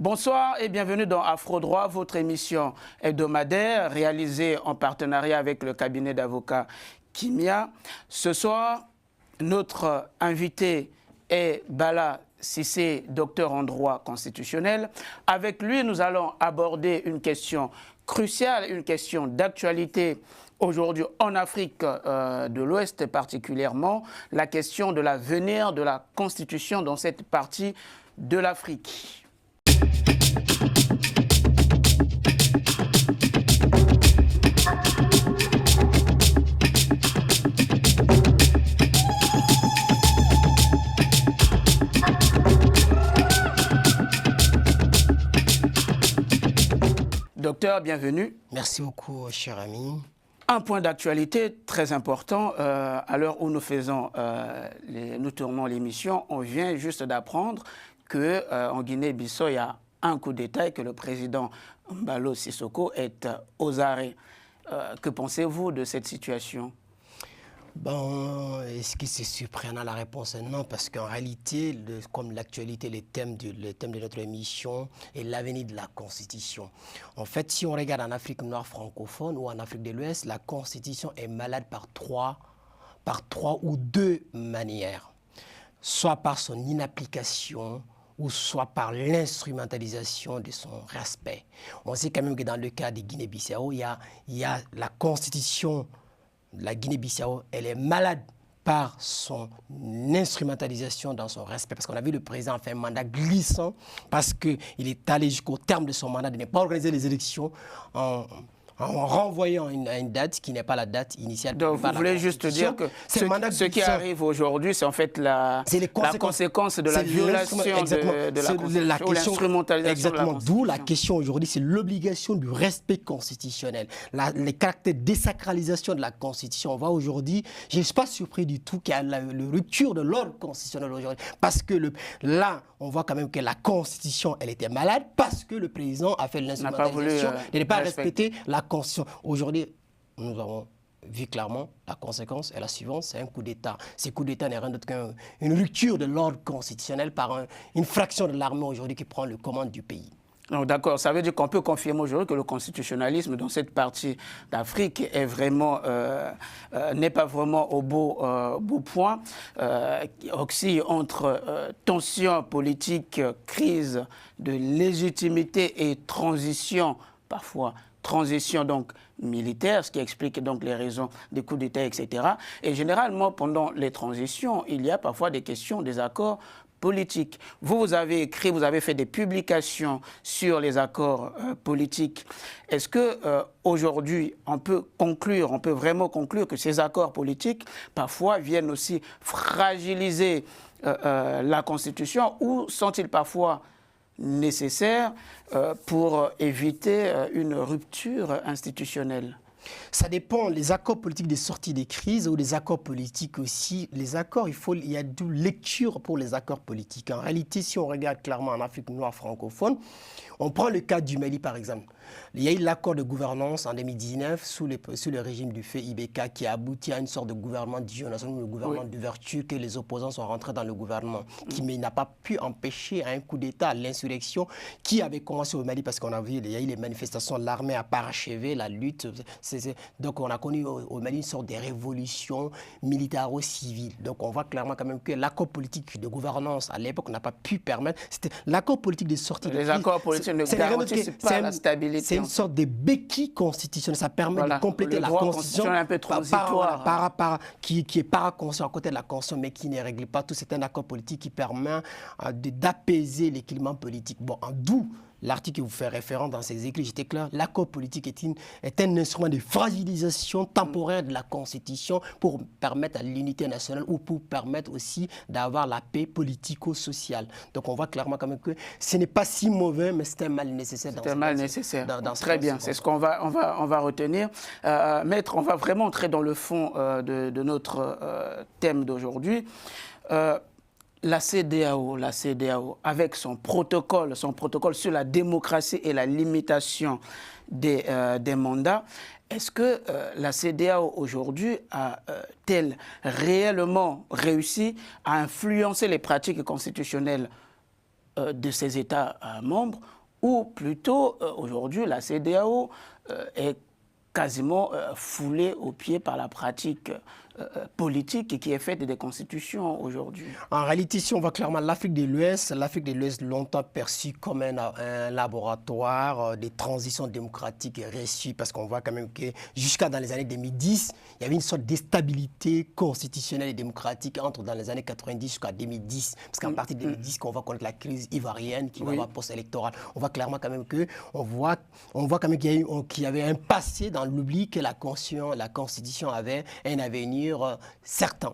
Bonsoir et bienvenue dans Afro Droit, votre émission hebdomadaire réalisée en partenariat avec le cabinet d'avocats Kimia. Ce soir, notre invité est Bala Cissé, docteur en droit constitutionnel. Avec lui, nous allons aborder une question cruciale, une question d'actualité aujourd'hui en Afrique de l'Ouest particulièrement, la question de l'avenir de la Constitution dans cette partie de l'Afrique. Docteur, bienvenue. Merci beaucoup, cher ami. Un point d'actualité très important, à l'heure où nous faisons, nous tournons l'émission, on vient juste d'apprendre qu'en Guinée-Bissau, il y a un coup d'État et que le président Mbalo Sissoko est aux arrêts. Que pensez-vous de cette situation ? Bon, est-ce que c'est surprenant? La réponse est non, parce qu'en réalité, comme l'actualité, le thème de notre émission est l'avenir de la Constitution. En fait, si on regarde en Afrique noire francophone ou en Afrique de l'Ouest, la Constitution est malade par trois ou deux manières. Soit par son inapplication, ou soit par l'instrumentalisation de son respect. On sait quand même que dans le cas de Guinée-Bissau, il y a la Constitution. La Guinée-Bissau, elle est malade par son instrumentalisation dans son respect. Parce qu'on a vu le président faire un mandat glissant parce qu'il est allé jusqu'au terme de son mandat de ne pas organiser les élections en renvoyant à une date qui n'est pas la date initiale. Donc vous voulez juste dire que ce qui arrive aujourd'hui, c'est en fait la conséquence de la violation de la Constitution, l'instrumentalisation. Exactement, d'où la question aujourd'hui, c'est l'obligation du respect constitutionnel, les caractères de désacralisation de la Constitution. On voit aujourd'hui, je ne suis pas surpris du tout qu'il y a la rupture de l'ordre constitutionnel aujourd'hui, parce que là, on voit quand même que la Constitution, elle était malade, parce que le président a fait l'instrumentalisation de ne pas respecter la Constitution. Aujourd'hui, nous avons vu clairement la conséquence est la suivante, c'est un coup d'État. Ce coup d'État n'est rien d'autre qu'une rupture de l'ordre constitutionnel par une fraction de l'armée aujourd'hui qui prend le commande du pays. D'accord, ça veut dire qu'on peut confirmer aujourd'hui que le constitutionnalisme dans cette partie d'Afrique est vraiment, n'est pas vraiment au beau point, oscille entre tension politique, crise de légitimité et transition, parfois transition donc militaire, ce qui explique donc les raisons des coups d'État, etc. Et généralement, pendant les transitions, il y a parfois des questions, des accords politiques. Vous avez écrit, vous avez fait des publications sur les accords politiques. Est-ce que aujourd'hui, on peut vraiment conclure que ces accords politiques, parfois, viennent aussi fragiliser la Constitution, ou sont-ils parfois nécessaires pour éviter une rupture institutionnelle? Ça dépend, les accords politiques des sorties des crises ou les accords politiques aussi. Les accords, il y a deux lectures pour les accords politiques. En réalité, si on regarde clairement en Afrique noire francophone, on prend le cas du Mali par exemple. Il y a eu l'accord de gouvernance en 2019 sous le régime du fait IBK qui a abouti à une sorte de gouvernement d'union nationale, le gouvernement d'ouverture, que les opposants sont rentrés dans le gouvernement, qui n'a pas pu empêcher un coup d'État, l'insurrection qui avait commencé au Mali, parce qu'on a vu, il y a eu les manifestations, l'armée a parachevé la lutte. Donc on a connu au Mali une sorte de révolution militaro-civile. Donc on voit clairement quand même que l'accord politique de gouvernance à l'époque n'a pas pu permettre. C'était l'accord politique de sortie de crise. Les accords politiques ne garantissent pas la stabilité. C'est une sorte de béquille constitutionnelle. Ça permet de compléter la Constitution un peu transitoire. Qui est paraconstitutionnel à côté de la Constitution, mais qui ne règle pas tout. C'est un accord politique qui permet d'apaiser les climats politiques. Bon, d'où l'article qui vous fait référence dans ses écrits, j'étais clair, l'accord politique est un instrument de fragilisation temporaire de la Constitution pour permettre à l'unité nationale ou pour permettre aussi d'avoir la paix politico-sociale. Donc on voit clairement quand même que ce n'est pas si mauvais, mais c'est un mal nécessaire. C'est un mal nécessaire. Très bien, c'est ce qu'on va retenir. Maître, on va vraiment entrer dans le fond de notre thème d'aujourd'hui. La CEDEAO, avec son protocole sur la démocratie et la limitation des mandats, est-ce que la CEDEAO aujourd'hui a-t-elle réellement réussi à influencer les pratiques constitutionnelles de ces États membres, ou plutôt aujourd'hui la CEDEAO est quasiment foulée aux pieds par la pratique politique qui est faite des constitutions aujourd'hui. En réalité, si on voit clairement l'Afrique de l'Ouest longtemps perçue comme un laboratoire des transitions démocratiques réussies, parce qu'on voit quand même que jusqu'à dans les années 2010, il y avait une sorte d'instabilité constitutionnelle et démocratique entre dans les années 90 jusqu'à 2010. Parce qu'à partir de 2010, qu'on va connaître la crise ivoirienne qui va avoir post-électorale, on voit clairement quand même que on voit quand même qu'il y avait un passé dans l'oubli, que la Constitution avait un avenir certain.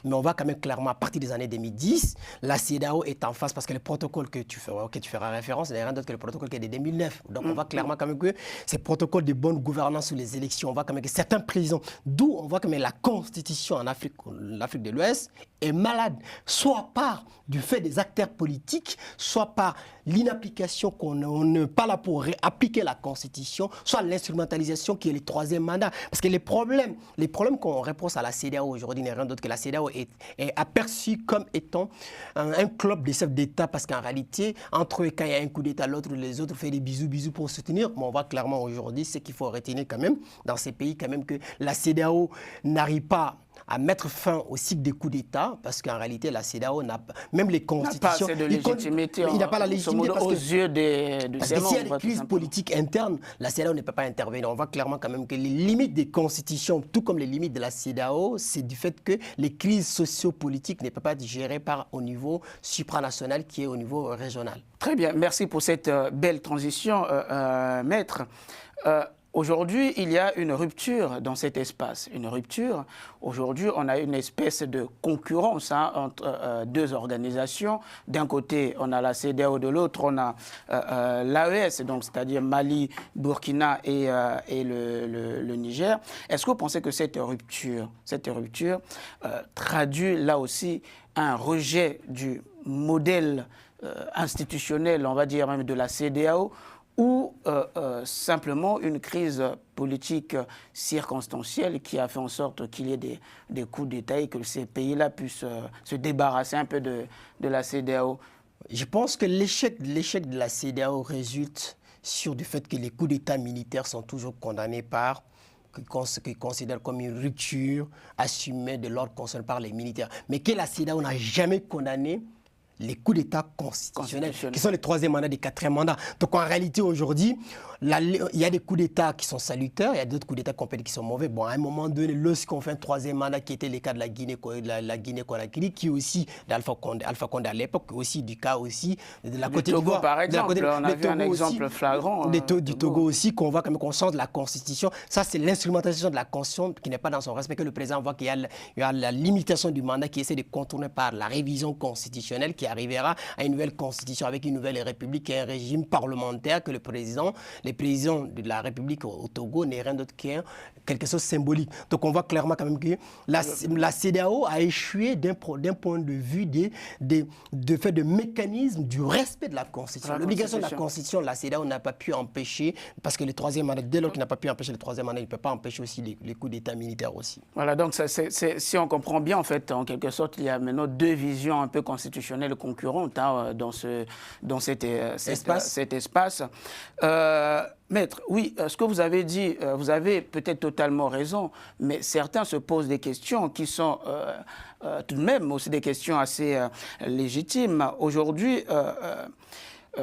Mais on voit quand même clairement, à partir des années 2010, la CEDEAO est en face parce que le protocole que tu feras référence n'est rien d'autre que le protocole qui est de 2009. Donc on voit clairement quand même que ces protocoles de bonne gouvernance sur les élections, on voit quand même que certains présidents, d'où on voit quand même la constitution en Afrique de l'Ouest est malade, soit par du fait des acteurs politiques, soit par l'inapplication qu'on n'est pas là pour appliquer la constitution, soit l'instrumentalisation qui est le troisième mandat. Parce que les problèmes qu'on reproche à la CEDEAO aujourd'hui n'est rien d'autre que la CEDEAO est aperçue comme étant un club de chefs d'État, parce qu'en réalité, entre eux, quand il y a un coup d'État, les autres font des bisous pour soutenir. Mais on voit clairement aujourd'hui ce qu'il faut retenir quand même dans ces pays, quand même, que la CEDEAO n'arrive pas à mettre fin au cycle des coups d'État, parce qu'en réalité, la CEDEAO n'a pas, même les constitutions... Il n'a pas assez de légitimité. Il n'a pas la légitimité parce aux yeux de parce ses que s'il y a membres, des crises politiques internes, la CEDEAO ne peut pas intervenir. On voit clairement quand même que les limites des constitutions, tout comme les limites de la CEDEAO, c'est du fait que les crises sociopolitiques ne peuvent pas être gérées au niveau supranational qui est au niveau régional. Très bien, merci pour cette belle transition, Maître. Aujourd'hui, il y a une rupture dans cet espace. Une rupture. Aujourd'hui, on a une espèce de concurrence entre deux organisations. D'un côté, on a la CEDEAO, de l'autre, on a l'AES, donc c'est-à-dire Mali, Burkina et le Niger. Est-ce que vous pensez que cette rupture traduit là aussi un rejet du modèle institutionnel, on va dire même de la CEDEAO, ou simplement une crise politique circonstancielle qui a fait en sorte qu'il y ait des coups d'État et que ces pays-là puissent se débarrasser un peu de la CEDEAO? Je pense que l'échec de la CEDEAO résulte sur du fait que les coups d'État militaires sont toujours condamnés qu'ils considèrent comme une rupture assumée de l'ordre concerné par les militaires. Mais que la CEDEAO n'a jamais condamné les coups d'État constitutionnels, qui sont les troisième mandats, les quatrième mandats. Donc en réalité, aujourd'hui, il y a des coups d'État qui sont salutaires, il y a d'autres coups d'État qui sont mauvais. Bon, à un moment donné, lorsqu'on fait un troisième mandat, qui était le cas de la Guinée-Conakry, qui aussi d'Alpha Condé à l'époque, aussi du cas aussi de la Côte d'Ivoire. Par exemple, on a vu un exemple flagrant. Du Togo aussi, qu'on voit quand même qu'on change la Constitution. Ça, c'est l'instrumentalisation de la Constitution qui n'est pas dans son respect, que le président voit qu'il y a la limitation du mandat qui essaie de contourner par la révision constitutionnelle qui arrivera à une nouvelle constitution avec une nouvelle république et un régime parlementaire que les présidents de la République au Togo n'est rien d'autre qu'un quelque chose de symbolique. Donc on voit clairement quand même que la CEDEAO a échoué d'un point de vue de mécanisme du respect de la Constitution. L'obligation de la Constitution, la CEDEAO n'a pas pu empêcher, parce que le troisième mandat, dès lors qu'il n'a pas pu empêcher le troisième mandat, il ne peut pas empêcher aussi les coups d'État militaires aussi. Voilà, donc si on comprend bien, en fait, en quelque sorte, il y a maintenant deux visions un peu constitutionnelles concurrentes dans cet espace. Maître, oui, ce que vous avez dit, vous avez peut-être totalement raison, mais certains se posent des questions qui sont tout de même aussi des questions assez légitimes. Aujourd'hui,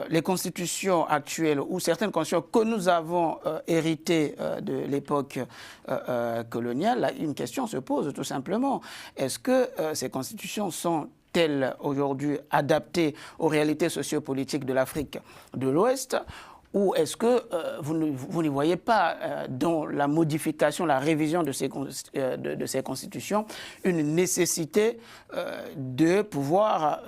les constitutions actuelles ou certaines constitutions que nous avons héritées de l'époque coloniale, là, une question se pose tout simplement. Est-ce que ces constitutions sont-elles aujourd'hui adaptées aux réalités sociopolitiques de l'Afrique de l'Ouest ? Ou est-ce que vous n'y voyez pas dans la modification, la révision de ces constitutions, une nécessité de pouvoir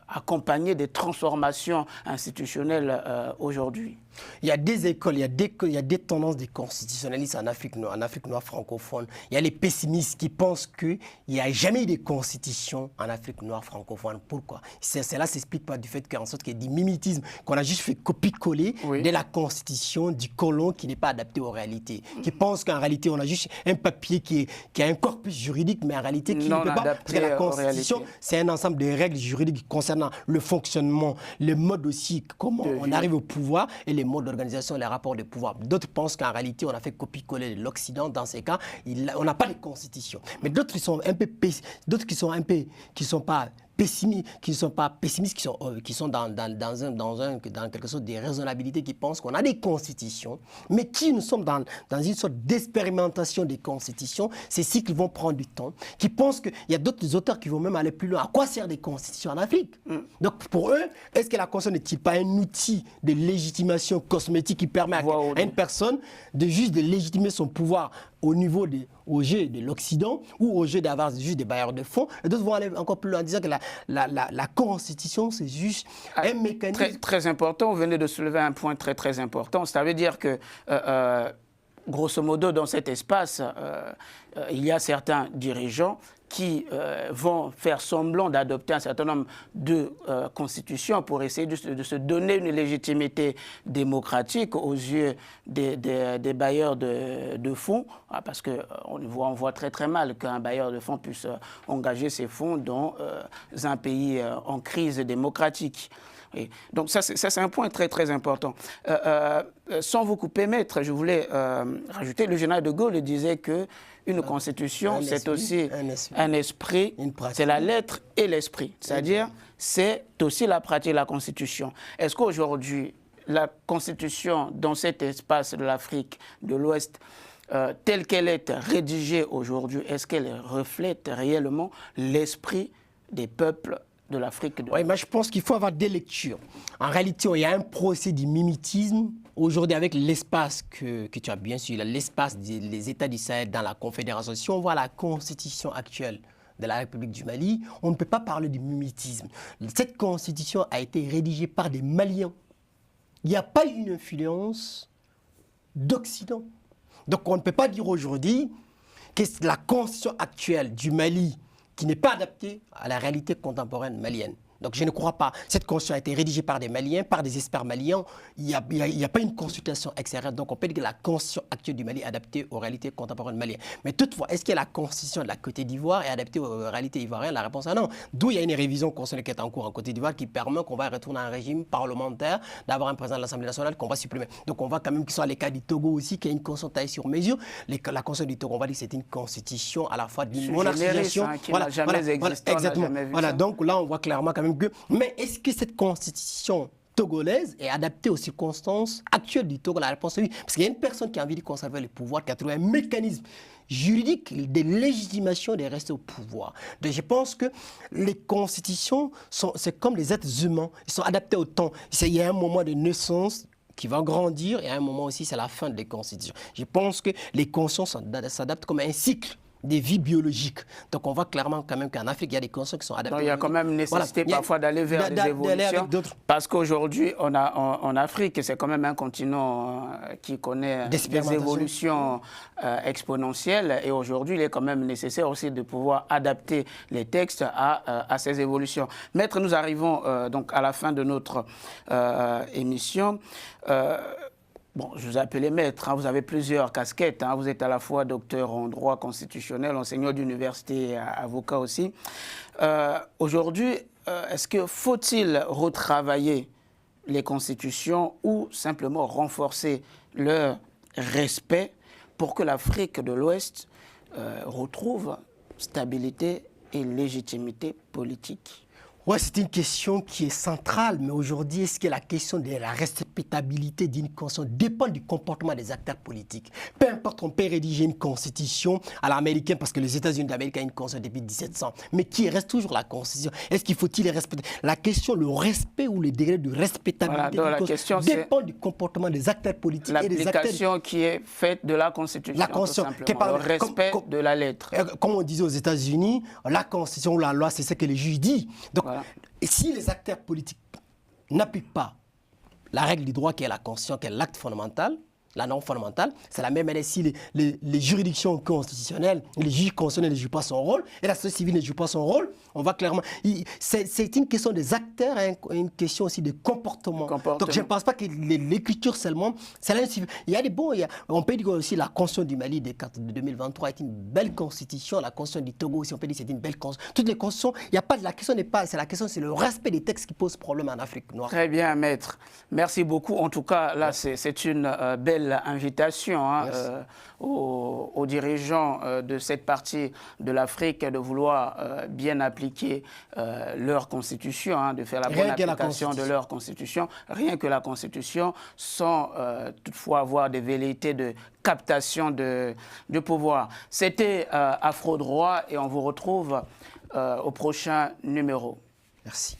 accompagner des transformations institutionnelles aujourd'hui? Il y a des écoles, il y a des tendances des constitutionnalistes en Afrique noire francophone. Il y a les pessimistes qui pensent qu'il n'y a jamais eu de constitution en Afrique noire francophone. Pourquoi? Cela s'explique pas du fait qu'en sorte qu'il y a du mimétisme, qu'on a juste fait copier-coller de la constitution du colon qui n'est pas adaptée aux réalités, qui pense qu'en réalité, on a juste un papier qui a un corpus juridique, mais en réalité, qui ne peut pas. Parce que la constitution, c'est un ensemble de règles juridiques concernant le fonctionnement, le mode aussi, comment on arrive au pouvoir et les modes d'organisation, les rapports de pouvoir. D'autres pensent qu'en réalité, on a fait copier-coller de l'Occident. Dans ces cas, on n'a pas de constitution. Mais d'autres qui sont un peu, qui sont pas pessimistes, qui sont dans quelque chose de raisonnabilité, qui pensent qu'on a des constitutions, mais qui nous sommes dans une sorte d'expérimentation des constitutions, ces cycles vont prendre du temps, qui pensent qu'il y a d'autres auteurs qui vont même aller plus loin. À quoi servent des constitutions en Afrique? Donc pour eux, est-ce que la constitution n'est-il pas un outil de légitimation cosmétique qui permet à une personne de juste de légitimer son pouvoir au niveau au jeu de l'Occident ou au jeu d'avoir juste des bailleurs de fonds? Et d'autres vont aller encore plus loin en disant que la Constitution, c'est juste un mécanisme. Très important, vous venez de soulever un point très important. Ça veut dire que, grosso modo, dans cet espace, il y a certains dirigeants qui vont faire semblant d'adopter un certain nombre de constitutions pour essayer de se donner une légitimité démocratique aux yeux des bailleurs de fonds, parce qu'on voit très mal qu'un bailleur de fonds puisse engager ses fonds dans un pays en crise démocratique. Et donc ça c'est un point très important. Sans vous couper, maître, je voulais rajouter, le général de Gaulle disait que une constitution, c'est aussi un esprit, c'est la lettre et l'esprit. C'est-à-dire, c'est aussi la pratique de la constitution. Est-ce qu'aujourd'hui, la constitution dans cet espace de l'Afrique de l'Ouest, telle qu'elle est rédigée aujourd'hui, est-ce qu'elle reflète réellement l'esprit des peuples de l'Afrique? Oui, mais je pense qu'il faut avoir des lectures. En réalité, il y a un procès du mimétisme. Aujourd'hui, avec l'espace que tu as bien sûr, l'espace des États du Sahel dans la Confédération, si on voit la constitution actuelle de la République du Mali, on ne peut pas parler de mimétisme. Cette constitution a été rédigée par des Maliens. Il n'y a pas eu une influence d'Occident. Donc on ne peut pas dire aujourd'hui que la constitution actuelle du Mali qui n'est pas adaptée à la réalité contemporaine malienne. Donc je ne crois pas. Cette constitution a été rédigée par des Maliens, par des experts maliens. Il n'y a pas une consultation extérieure. Donc on peut dire que la constitution actuelle du Mali est adaptée aux réalités contemporaines maliennes. Mais toutefois, est-ce que la constitution de la Côte d'Ivoire est adaptée aux réalités ivoiriennes? La réponse est non. D'où il y a une révision constitutionnelle qui est en cours en Côte d'Ivoire qui permet qu'on va retourner à un régime parlementaire, d'avoir un président de l'Assemblée nationale qu'on va supprimer. Donc on voit quand même qu'il soit les cas du Togo aussi, qui a une constitution taillée sur mesure. La constitution du Togo, on va dire que c'est une constitution à la fois d'une monarchisation. Qui n'a jamais existé. Exactement. Voilà, donc là on voit clairement quand même que... Mais est-ce que cette constitution togolaise est adaptée aux circonstances actuelles du Togo? La réponse est oui. Parce qu'il y a une personne qui a envie de conserver le pouvoir, qui a trouvé un mécanisme juridique de légitimation de rester au pouvoir. Donc je pense que les constitutions, c'est comme les êtres humains, ils sont adaptés au temps. Il y a un moment de naissance qui va grandir et à un moment aussi, c'est la fin des constitutions. Je pense que les constitutions s'adaptent comme un cycle des vies biologiques. Donc on voit clairement quand même qu'en Afrique, il y a des constitutions qui sont adaptées. Donc, il y a quand même nécessité parfois d'aller vers des évolutions. Parce qu'aujourd'hui, en Afrique, c'est quand même un continent qui connaît des évolutions exponentielles. Et aujourd'hui, il est quand même nécessaire aussi de pouvoir adapter les textes à ces évolutions. Maître, nous arrivons donc à la fin de notre émission. Bon, je vous appelle maître, vous avez plusieurs casquettes, vous êtes à la fois docteur en droit constitutionnel, enseignant d'université, avocat aussi. Aujourd'hui, est-ce que faut-il retravailler les constitutions ou simplement renforcer leur respect pour que l'Afrique de l'Ouest retrouve stabilité et légitimité politique? Oui, c'est une question qui est centrale, mais aujourd'hui, est-ce que la question de la respectabilité d'une constitution dépend du comportement des acteurs politiques? Peu importe, on peut rédiger une constitution à l'américaine, parce que les États-Unis d'Amérique ont une constitution depuis 1700, mais qui reste toujours la constitution? Est-ce qu'il faut-il respecter? La question, le respect ou le degré de respectabilité d'une constitution dépend du comportement des acteurs politiques et des acteurs... L'application qui est faite de la constitution, tout simplement, le respect de la lettre. Comme on disait aux États-Unis, la constitution ou la loi, c'est ce que les juges disent. Donc, et si les acteurs politiques n'appliquent pas la règle du droit qui est la Constitution, qui est l'acte fondamental, la norme fondamentale. C'est la même manière si les juridictions constitutionnelles, les juges constitutionnels ne jouent pas son rôle et la société civile ne joue pas son rôle. On va clairement... C'est une question des acteurs, hein, une question aussi de comportement. Donc je ne pense pas que l'écriture seulement... Il y a des bons... on peut dire aussi la Constitution du Mali de 2023 est une belle constitution. La Constitution du Togo aussi, on peut dire que c'est une belle constitution. Toutes les constitutions, il n'y a pas... La question n'est pas... C'est la question, c'est le respect des textes qui pose problème en Afrique noire. Très bien, maître. Merci beaucoup. En tout cas, là, c'est une belle invitation hein, aux dirigeants de cette partie de l'Afrique de vouloir bien appliquer leur constitution, hein, de faire la bonne application de leur constitution, rien que la constitution, sans toutefois avoir des velléités de captation de pouvoir. C'était Afro-Droit et on vous retrouve au prochain numéro. Merci.